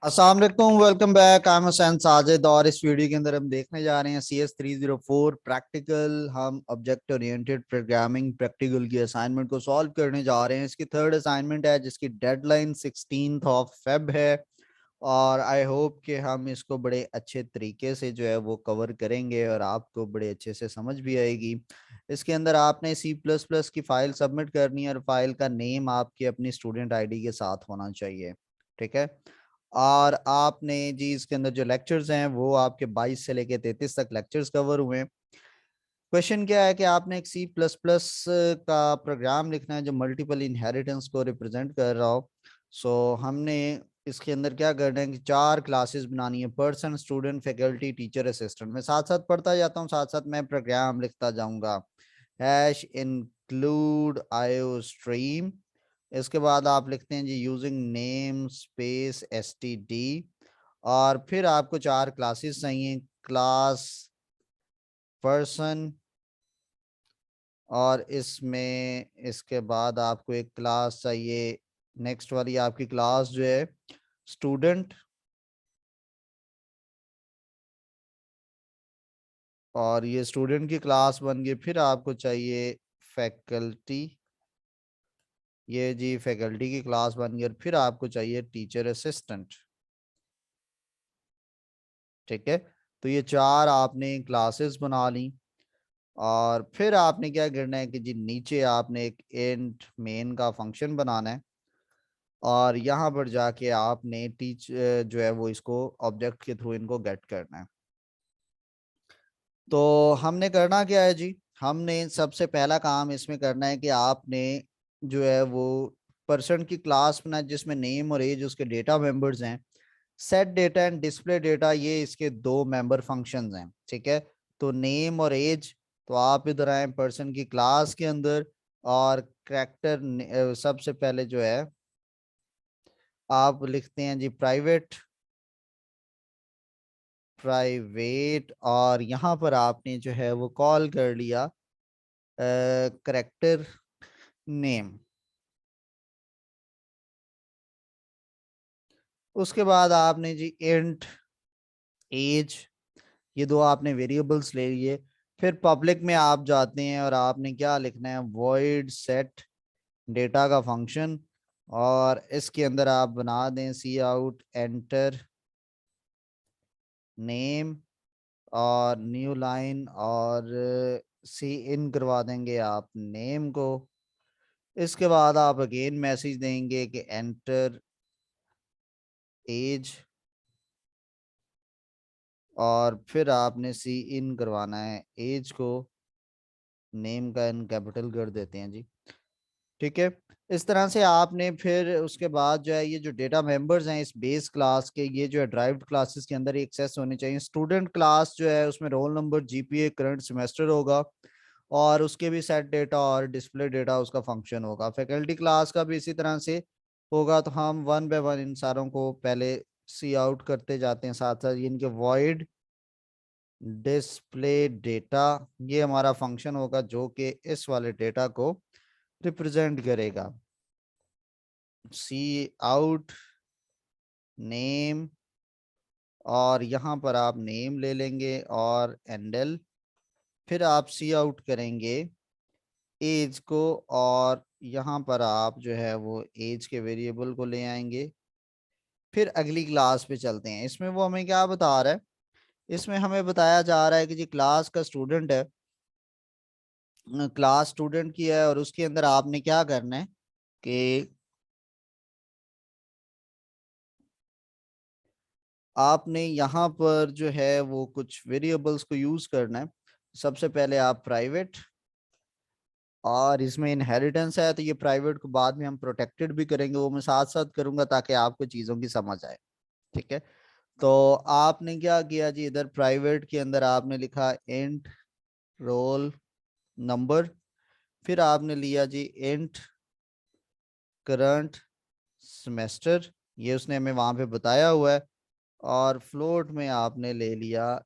अस्सलाम वालेकुम, welcome back. I am Hussain Sajid और इस वीडियो के अंदर हम देखने जा रहे हैं CS 304 प्रैक्टिकल। हम ऑब्जेक्ट ओरिएंटेड प्रोग्रामिंग प्रैक्टिकल की असाइनमेंट को सॉल्व करने जा रहे हैं। इसकी थर्ड असाइनमेंट है जिसकी डेडलाइन 16 है और आई होप कि हम इसको बड़े अच्छे तरीके से जो है वो कवर करेंगे और आपको बड़े अच्छे से समझ भी आएगी। इसके अंदर आपने C++ की फाइल सबमिट करनी है और फाइल का नेम आपकी अपनी स्टूडेंट आईडी के साथ होना चाहिए। ठीक है। और आपने जी इसके अंदर जो लेक्चर्स हैं वो आपके 22 से लेके 33 तक लेक्चर्स कवर हुए हैं। क्वेश्चन क्या है कि आपने एक C++ का प्रोग्राम लिखना है जो मल्टीपल इनहेरिटेंस को रिप्रेजेंट कर रहा हो। सो हमने इसके अंदर क्या करना है कि 4 क्लासेस बनानी है, person, student, faculty, teacher, assistant. मैं साथ साथ पढ़ता जाता हूँ, साथ साथ मैं प्रोग्राम लिखता जाऊंगा। Hash include IO stream. इसके बाद आप लिखते हैं जी यूजिंग नेम स्पेस एसटीडी। और फिर आपको 4 क्लासेस चाहिए, क्लास, पर्सन, और इसमें इसके बाद आपको एक क्लास चाहिए। नेक्स्ट वाली आपकी क्लास जो है स्टूडेंट, और ये स्टूडेंट की क्लास बन गई। फिर आपको चाहिए फैकल्टी, ये जी फैकल्टी की क्लास बन गई। और फिर आपको चाहिए टीचर असिस्टेंट। ठीक है। तो ये 4 आपने क्लासेस बना ली। और फिर आपने क्या करना है कि जी नीचे आपने एक इंट मेन का फंक्शन बनाना है और यहाँ पर जाके आपने टीच जो है वो इसको ऑब्जेक्ट के थ्रू इनको गेट करना है। तो हमने करना क्या है जी, हमने सबसे पहला काम इसमें करना है कि आपने जो है वो पर्सन की क्लास बना जिसमें नेम और एज उसके डेटा मेंबर्स हैं। Set data and display data ये इसके 2 मेंबर फंक्शंस हैं। ठीक है। तो नेम और एज, तो आप इधर आए पर्सन की क्लास के अंदर और कैरेक्टर सबसे पहले जो है आप लिखते हैं जी प्राइवेट, प्राइवेट। और यहाँ पर आपने जो है वो कॉल कर लिया करेक्टर नेम। उसके बाद आपने जी इंट एज, ये 2 आपने वेरिएबल्स ले लिए। फिर पब्लिक में आप जाते हैं और आपने क्या लिखना है, वॉइड सेट डेटा का फंक्शन। और इसके अंदर आप बना दें सी आउट एंटर नेम और न्यू लाइन, और सी इन करवा देंगे आप नेम को। इसके बाद आप अगेन मैसेज देंगे कि एंटर एज, और फिर आपने सी इन करवाना है एज को। नेम का इन कैपिटल कर देते हैं जी। ठीक है। इस तरह से आपने फिर उसके बाद जो है ये जो डेटा मेंबर्स हैं इस बेस क्लास के, ये जो है ड्राइव्ड क्लासेस के अंदर एक्सेस होने चाहिए। स्टूडेंट क्लास जो है उसमें roll number, GPA, current semester होगा और उसके भी सेट डेटा और डिस्प्ले डेटा उसका फंक्शन होगा। फैकल्टी क्लास का भी इसी तरह से होगा। तो हम वन बाय वन इन सारों को पहले सी आउट करते जाते हैं, साथ साथ इनके वॉइड डिस्प्ले डेटा, ये हमारा फंक्शन होगा जो कि इस वाले डेटा को रिप्रेजेंट करेगा। सी आउट नेम, और यहाँ पर आप नेम ले लेंगे और एंडल। फिर आप सी आउट करेंगे एज को, और यहाँ पर आप जो है वो एज के वेरिएबल को ले आएंगे। फिर अगली क्लास पे चलते हैं। इसमें वो हमें क्या बता रहा है, इसमें हमें बताया जा रहा है कि जी क्लास का स्टूडेंट है, क्लास स्टूडेंट की है, और उसके अंदर आपने क्या करना है कि आपने यहाँ पर जो है वो कुछ वेरिएबल्स को यूज करना है। सबसे पहले आप प्राइवेट, और इसमें इनहेरिटेंस है तो ये प्राइवेट को बाद में हम प्रोटेक्टेड भी करेंगे, वो मैं साथ साथ करूंगा ताकि आपको चीज़ों की समझ आए। ठीक है। तो आपने क्या किया जी, इधर प्राइवेट के अंदर आपने लिखा इंट रोल नंबर। फिर आपने लिया जी इंट करंट सेमेस्टर, ये उसने हमें वहां पे बताया हुआ है। और फ्लोट में आपने ले लिया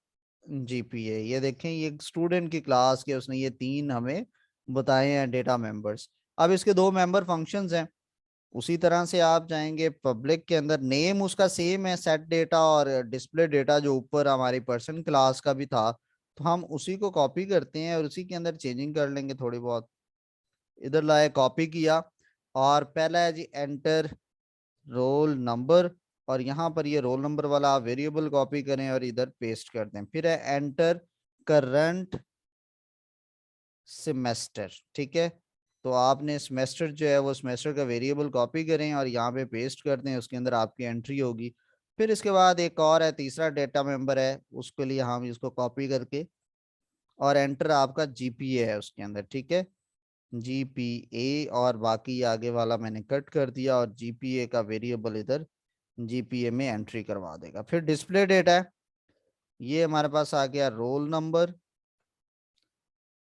जीपीए। ये देखें ये स्टूडेंट की क्लास के उसने ये 3 हमें बताए हैं डेटा मेंबर्स। अब इसके 2 मेंबर फंक्शंस हैं। उसी तरह से आप जाएंगे पब्लिक के अंदर, नेम उसका सेम है सेट डेटा, और डिस्प्ले डेटा जो ऊपर हमारी पर्सन क्लास का भी था, तो हम उसी को कॉपी करते हैं और उसी के अंदर चेंजिंग कर लेंगे थोड़ी बहुत। इधर लाए, कॉपी किया, और पहला है जी एंटर रोल नंबर, और यहाँ पर ये रोल नंबर वाला आप वेरिएबल कॉपी करें और इधर पेस्ट कर दें। फिर है एंटर करंट सेमेस्टर, ठीक है। तो आपने सेमेस्टर जो है वो सेमेस्टर का वेरिएबल कॉपी करें और यहाँ पे पेस्ट कर दें, उसके अंदर आपकी एंट्री होगी। फिर इसके बाद एक और है, तीसरा डेटा मेंबर है, उसके लिए हम इसको कॉपी करके, और एंटर आपका जीपीए है उसके अंदर, ठीक है, जीपीए, और बाकी आगे वाला मैंने कट कर दिया, और जीपीए का वेरिएबल इधर जीपीए में एंट्री करवा देगा। फिर डिस्प्ले डेटा है, ये हमारे पास आ गया रोल नंबर,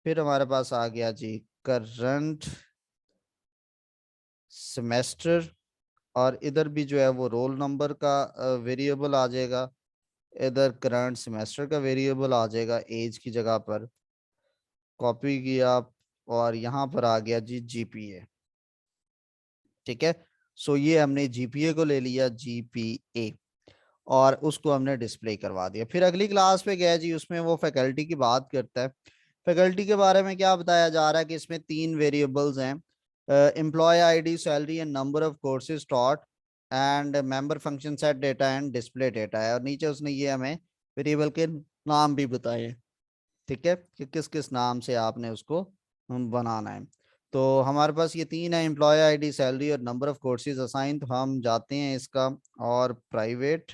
फिर हमारे पास आ गया जी करंट सेमेस्टर, और इधर भी जो है वो रोल नंबर का वेरिएबल आ जाएगा, इधर करंट सेमेस्टर का वेरिएबल आ जाएगा एज की जगह पर, कॉपी किया, और यहाँ पर आ गया जी जीपीए, ठीक है। सो ये हमने जीपीए को ले लिया, जीपीए, और उसको हमने डिस्प्ले करवा दिया। फिर अगली क्लास पे गया जी, उसमें वो फैकल्टी की बात करता है। फैकल्टी के बारे में क्या बताया जा रहा है कि इसमें तीन वेरिएबल्स हैं, employ ID, salary and number of courses taught, and member function set data and display data है, और नीचे उसने ये हमें वेरिएबल के नाम भी बताए हैं, ठीक है, कि किस किस नाम से आपने उसको बनाना है। तो हमारे पास ये तीन है, एम्प्लॉय आईडी, सैलरी और नंबर ऑफ कोर्सेज असाइन। तो हम जाते हैं इसका, और प्राइवेट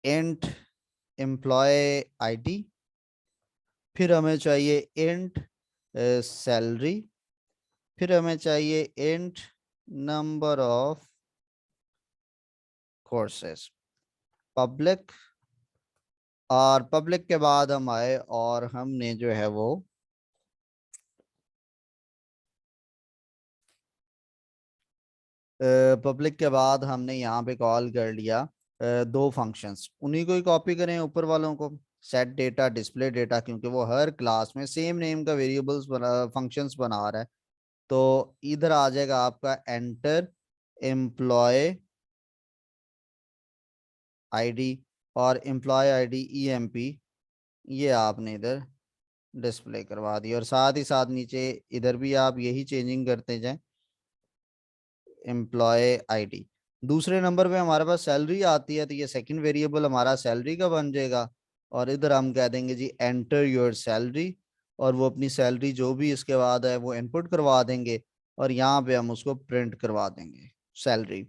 इंट एम्प्लॉय आईडी, फिर हमें चाहिए इंट सैलरी, फिर हमें चाहिए int number of courses, public, और पब्लिक के बाद हम आए और हमने जो है वो पब्लिक के बाद हमने यहाँ पे कॉल कर लिया दो फंक्शंस, उन्हीं को ही कॉपी करें ऊपर वालों को, सेट डेटा, डिस्प्ले डेटा, क्योंकि वो हर क्लास में सेम नेम का वेरिएबल्स फंक्शंस बना रहा है। तो इधर आ जाएगा आपका एंटर एम्प्लॉय आईडी, और एम्प्लॉय आईडी ईएमपी, ये आपने इधर डिस्प्ले करवा दी, और साथ ही साथ नीचे इधर भी आप यही चेंजिंग करते जाएं, एम्प्लॉय आईडी। दूसरे नंबर पे हमारे पास सैलरी आती है, तो ये सेकंड वेरिएबल हमारा सैलरी का बन जाएगा, और इधर हम कह देंगे जी एंटर योर सैलरी, और वो अपनी सैलरी जो भी इसके बाद है वो इनपुट करवा देंगे, और यहाँ पे हम उसको प्रिंट करवा देंगे सैलरी।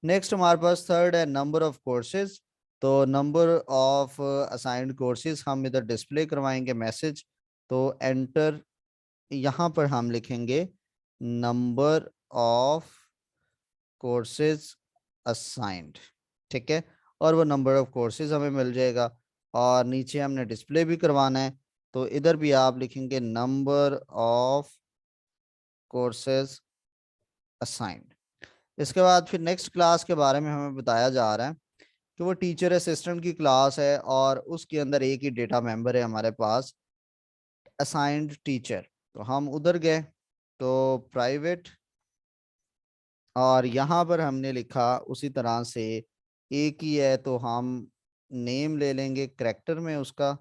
नेक्स्ट हमारे पास थर्ड है नंबर ऑफ कोर्सेज, तो नंबर ऑफ असाइंड कोर्सेज हम इधर डिस्प्ले करवाएंगे मैसेज, तो एंटर, यहाँ पर हम लिखेंगे नंबर ऑफ कोर्सेज असाइंड, ठीक है, और वो नंबर ऑफ कोर्सेज हमें मिल जाएगा, और नीचे हमने डिस्प्ले भी करवाना है, तो इधर भी आप लिखेंगे नंबर ऑफ कोर्सेज असाइंड। इसके बाद फिर नेक्स्ट क्लास के बारे में हमें बताया जा रहा है कि वो टीचर असिस्टेंट की क्लास है, और उसके अंदर एक ही डेटा मेंबर है हमारे पास, असाइंड टीचर। तो हम उधर गए, तो प्राइवेट, और यहाँ पर हमने लिखा उसी तरह से, एक ही है तो हम नेम ले लेंगे करेक्टर में उसका,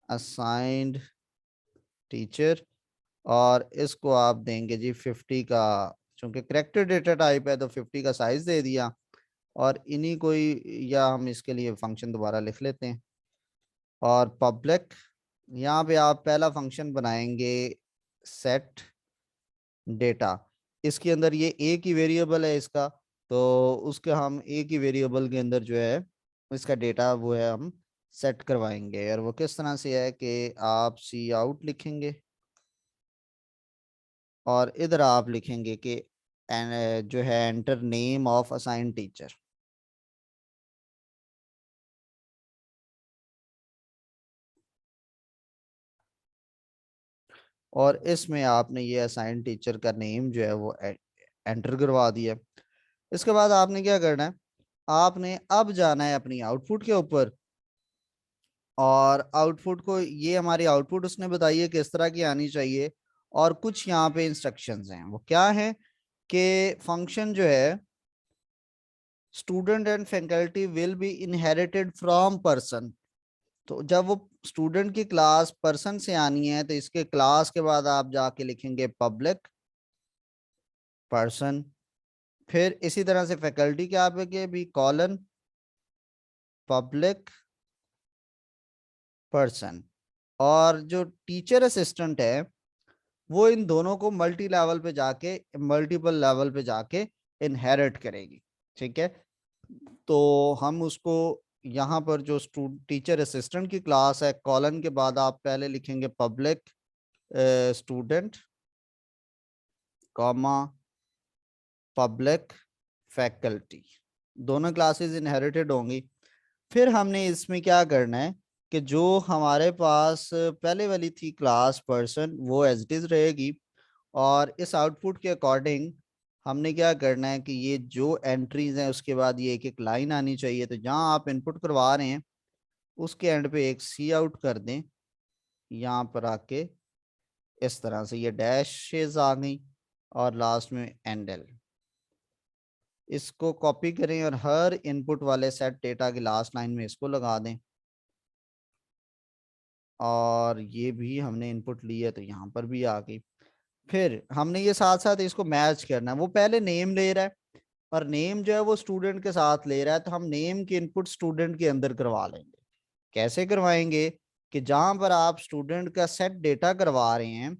असाइंड टीचर, और इसको आप देंगे जी 50 का, चूंकि करेक्टर डेटा टाइप है तो 50 का साइज दे दिया, और इन्हीं को ही, या हम इसके लिए फंक्शन दोबारा लिख लेते हैं, और पब्लिक, यहाँ पे आप पहला फंक्शन बनाएंगे सेट डेटा, इसके अंदर ये एक ही वेरिएबल है इसका, तो उसके हम एक ही वेरिएबल के अंदर जो है इसका डेटा वो है हम सेट करवाएंगे, और वो किस तरह से है कि आप सी आउट लिखेंगे, और इधर आप लिखेंगे कि जो है enter name of assign teacher, और इसमें आपने ये असाइन टीचर का नेम जो है वो एंटर करवा दिया। इसके बाद आपने क्या करना है, आपने अब जाना है अपनी आउटपुट के ऊपर, और आउटपुट को, ये हमारी आउटपुट उसने बताई है किस तरह की आनी चाहिए, और कुछ यहाँ पे इंस्ट्रक्शंस हैं। वो क्या है कि फंक्शन जो है student and faculty will be inherited from person. तो जब वो स्टूडेंट की क्लास पर्सन से आनी है तो इसके क्लास के बाद आप जाके लिखेंगे पब्लिक पर्सन। फिर इसी तरह से फैकल्टी के आप के भी कॉलन पब्लिक पर्सन। और जो टीचर असिस्टेंट है वो इन दोनों को मल्टीपल लेवल पे जाके इनहेरिट करेगी। ठीक है, तो हम उसको यहाँ पर जो टीचर असिस्टेंट की क्लास है, कॉलन के बाद आप पहले लिखेंगे public student comma public faculty, दोनों क्लासेस इनहेरिटेड होंगी। फिर हमने इसमें क्या करना है कि जो हमारे पास पहले वाली थी क्लास पर्सन वो एज इट इज रहेगी, और इस आउटपुट के अकॉर्डिंग हमने क्या करना है कि ये जो एंट्रीज हैं उसके बाद ये एक एक लाइन आनी चाहिए। तो जहां आप इनपुट करवा रहे हैं उसके एंड पे एक सी आउट कर दें, यहाँ पर आके इस तरह से ये डैशेज आ गई और लास्ट में एंडल। इसको कॉपी करें और हर इनपुट वाले सेट डेटा की लास्ट लाइन में इसको लगा दें। और ये भी हमने इनपुट ली है तो यहाँ पर भी आ गई। फिर हमने ये साथ साथ इसको मैच करना है। वो पहले नेम ले रहा है और नेम जो है वो स्टूडेंट के साथ ले रहा है, तो हम नेम की इनपुट स्टूडेंट के अंदर करवा लेंगे। कैसे करवाएंगे कि जहां पर आप स्टूडेंट का सेट डेटा करवा रहे हैं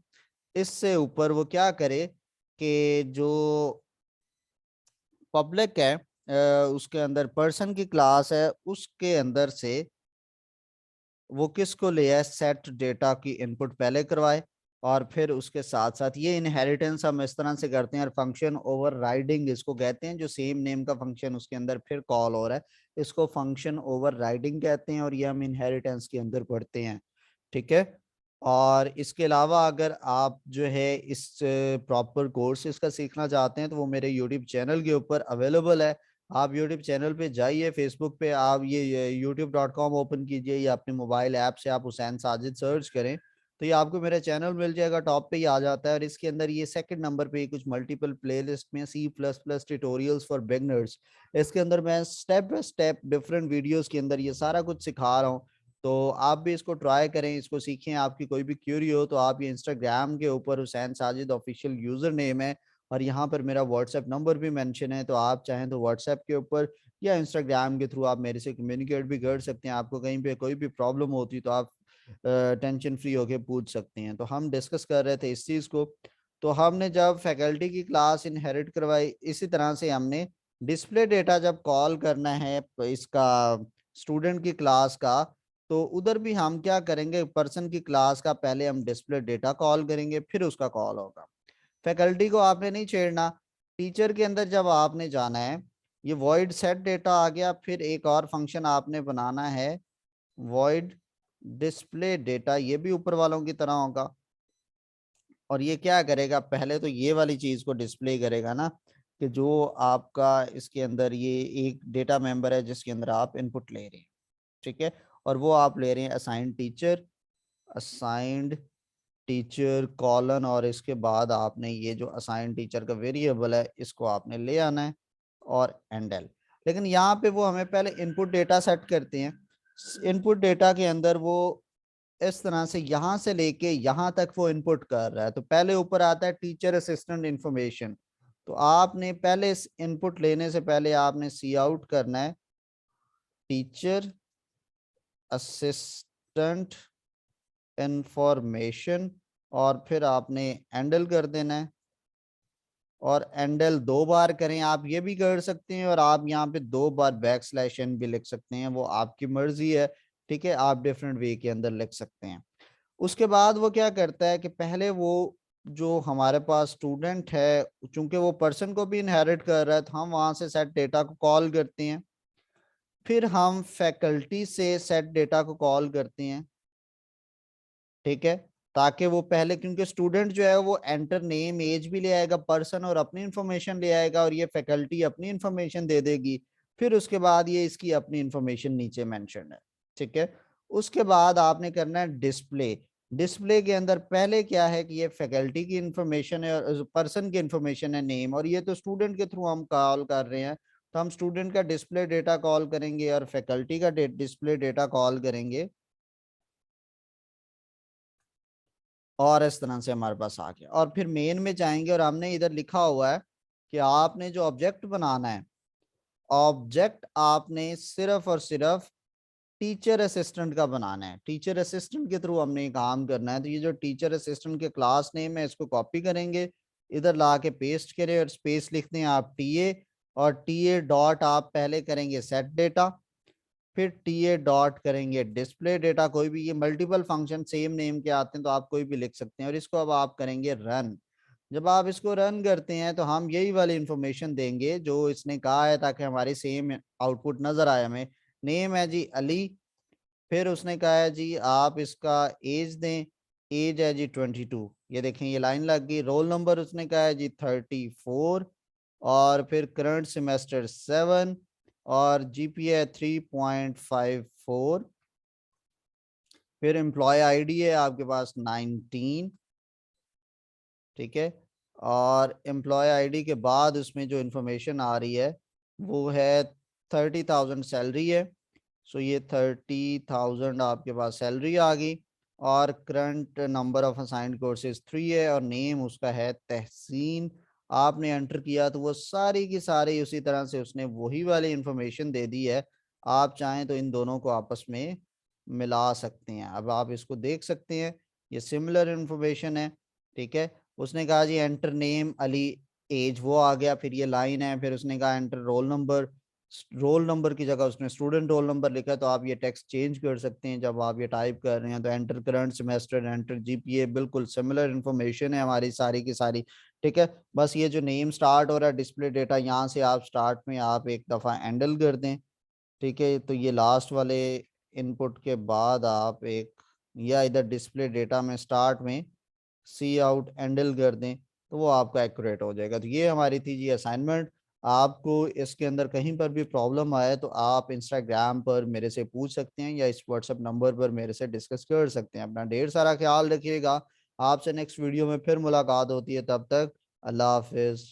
इससे ऊपर वो क्या करे कि जो पब्लिक है उसके अंदर पर्सन की क्लास है उसके अंदर से वो किसको ले आए, सेट डेटा की इनपुट पहले करवाए। और फिर उसके साथ साथ ये इनहेरिटेंस हम इस तरह से करते हैं, और फंक्शन ओवर राइडिंग इसको कहते हैं। जो सेम नेम का फंक्शन उसके अंदर फिर कॉल हो रहा है, इसको फंक्शन ओवर राइडिंग कहते हैं, और ये हम इनहेरिटेंस के अंदर पढ़ते हैं। ठीक है, और इसके अलावा अगर आप जो है इस प्रॉपर कोर्स इसका सीखना चाहते हैं तो वो मेरे यूट्यूब चैनल के ऊपर अवेलेबल है। आप यूट्यूब चैनल पे जाइए, फेसबुक पे आप ये youtube.com ओपन कीजिए या अपने मोबाइल ऐप से आप हुसैन साजिद सर्च करें तो ये आपको मेरा चैनल मिल जाएगा, टॉप पे ही आ जाता है। और इसके अंदर ये सेकंड नंबर पे कुछ मल्टीपल प्लेलिस्ट में C++ ट्यूटोरियल्स फॉर बिगनर्स, इसके अंदर मैं step by step different videos के अंदर ये सारा कुछ सिखा रहा हूँ। तो आप भी इसको ट्राई करें, इसको सीखें। आपकी कोई भी क्यूरी हो तो आप ये इंस्टाग्राम के ऊपर Hussain Sajid official user name है, और यहाँ पर मेरा व्हाट्सएप नंबर भी मेंशन है। तो आप चाहें तो व्हाट्सएप के ऊपर या इंस्टाग्राम के थ्रू आप मेरे से कम्युनिकेट भी कर सकते हैं। आपको कहीं पे कोई भी प्रॉब्लम होती तो आप टेंशन फ्री होके पूछ सकते हैं। तो हम डिस्कस कर रहे थे इस चीज़ को। तो हमने जब फैकल्टी की क्लास इनहेरिट करवाई, इसी तरह से हमने डिस्प्ले डेटा जब कॉल करना है इसका स्टूडेंट की क्लास का, तो उधर भी हम क्या करेंगे, पर्सन की क्लास का पहले हम डिस्प्ले डेटा कॉल करेंगे फिर उसका कॉल होगा। फैकल्टी को आपने नहीं छेड़ना। टीचर के अंदर जब आपने जाना है, ये वॉइड सेट डेटा आ गया, फिर एक और फंक्शन आपने बनाना है वॉइड डिस्प्ले डेटा, ये भी ऊपर वालों की तरह होगा। और ये क्या करेगा, पहले तो ये वाली चीज को डिस्प्ले करेगा ना, कि जो आपका इसके अंदर ये एक डेटा मेंबर है जिसके अंदर आप इनपुट ले रहे हैं। ठीक है, और वो आप ले रहे हैं असाइंड टीचर कॉलन, और इसके बाद आपने ये जो असाइन टीचर का वेरिएबल है इसको आपने ले आना है और एंडल। लेकिन यहाँ पे वो हमें पहले इनपुट डेटा सेट करते हैं। इनपुट डेटा के अंदर वो इस तरह से यहाँ से लेके यहाँ तक वो इनपुट कर रहा है। तो पहले ऊपर आता है टीचर असिस्टेंट इंफॉर्मेशन। तो आपने पहले इस इनपुट लेने से पहले आपने सी आउट करना है टीचर असिस्टेंट इंफॉर्मेशन, और फिर आपने एंडल कर देना है। और एंडल 2 बार करें, आप ये भी कर सकते हैं, और आप यहाँ पे 2 बार \n भी लिख सकते हैं, वो आपकी मर्जी है। ठीक है, आप डिफरेंट वे के अंदर लिख सकते हैं। उसके बाद वो क्या करता है कि पहले वो जो हमारे पास स्टूडेंट है, चूंकि वो पर्सन को भी इनहेरिट कर रहा है, तो हम वहां से सेट डेटा को कॉल करते हैं। फिर हम फैकल्टी से सेट डेटा को कॉल करते हैं। ठीक है, ताकि वो पहले, क्योंकि स्टूडेंट जो है वो एंटर नेम एज भी ले आएगा पर्सन और अपनी इंफॉर्मेशन ले आएगा, और ये फैकल्टी अपनी इंफॉर्मेशन दे देगी। फिर उसके बाद ये इसकी अपनी इंफॉर्मेशन नीचे मेंशन है। ठीक है, उसके बाद आपने करना है डिस्प्ले। डिस्प्ले के अंदर पहले क्या है कि ये फैकल्टी की इंफॉर्मेशन है और पर्सन की इंफॉर्मेशन है नेम, और ये तो स्टूडेंट के थ्रू हम कॉल कर रहे हैं, तो हम स्टूडेंट का डिस्प्ले डेटा कॉल करेंगे और फैकल्टी का डिस्प्ले डेटा कॉल करेंगे, और इस तरह से हमारे पास आ गया। और फिर मेन में जाएंगे और हमने इधर लिखा हुआ है कि आपने जो ऑब्जेक्ट बनाना है, ऑब्जेक्ट आपने सिर्फ और सिर्फ टीचर असिस्टेंट का बनाना है। टीचर असिस्टेंट के थ्रू हमने ये काम करना है। तो ये जो टीचर असिस्टेंट के क्लास नेम है इसको कॉपी करेंगे, इधर ला के पेस्ट करें और स्पेस लिखते हैं आप टीए, और टीए डॉट आप पहले करेंगे सेट डेटा, फिर टीए डॉट करेंगे डिस्प्ले डेटा। कोई भी ये मल्टीपल फंक्शन सेम नेम के आते हैं तो आप कोई भी लिख सकते हैं, और इसको अब आप करेंगे रन। जब आप इसको रन करते हैं तो हम यही वाली इंफॉर्मेशन देंगे जो इसने कहा है, ताकि हमारी सेम आउटपुट नजर आए हमें। नेम है जी अली, फिर उसने कहा है जी आप इसका एज दें, एज है जी 22, ये देखें ये लाइन लग गई। रोल नंबर उसने कहा है जी 34, और फिर करंट सेमेस्टर 7, और जीपीए 3.54, फिर एम्प्लॉय आईडी है आपके पास 19, ठीक है। और एम्प्लॉय आईडी के बाद उसमें जो इंफॉर्मेशन आ रही है वो है 30,000 सैलरी है, सो ये 30,000 आपके पास सैलरी आ गई। और current number of assigned courses 3 है, और नेम उसका है तहसीन। आपने एंटर किया तो वो सारी की सारी उसी तरह से उसने वही वाली इंफॉर्मेशन दे दी है। आप चाहें तो इन दोनों को आपस में मिला सकते हैं। अब आप इसको देख सकते हैं, ये सिमिलर इंफॉर्मेशन है, ठीक है। उसने कहा जी एंटर नेम अली, एज वो आ गया, फिर ये लाइन है, फिर उसने कहा enter roll number, roll number की जगह उसने स्टूडेंट रोल नंबर लिखा है, तो आप ये टेक्स्ट चेंज कर सकते हैं जब आप ये टाइप कर रहे हैं। तो enter current semester, enter GPA, बिल्कुल सिमिलर इन्फॉर्मेशन है हमारी सारी की सारी, ठीक है। बस ये जो नेम स्टार्ट हो रहा है डिस्प्ले डेटा, यहाँ से आप स्टार्ट में आप एक दफ़ा हैंडल कर दें, ठीक है। तो ये लास्ट वाले इनपुट के बाद आप एक, या इधर डिस्प्ले डेटा में स्टार्ट में सी आउट हैंडल कर दें, तो वो आपका एक्यूरेट हो जाएगा। तो ये हमारी थी जी असाइनमेंट। आपको इसके अंदर कहीं पर भी प्रॉब्लम आए तो आप इंस्टाग्राम पर मेरे से पूछ सकते हैं, या इस व्हाट्सएप नंबर पर मेरे से डिस्कस कर सकते हैं। अपना ढेर सारा ख्याल रखिएगा। आपसे नेक्स्ट वीडियो में फिर मुलाकात होती है, तब तक अल्लाह हाफिज़।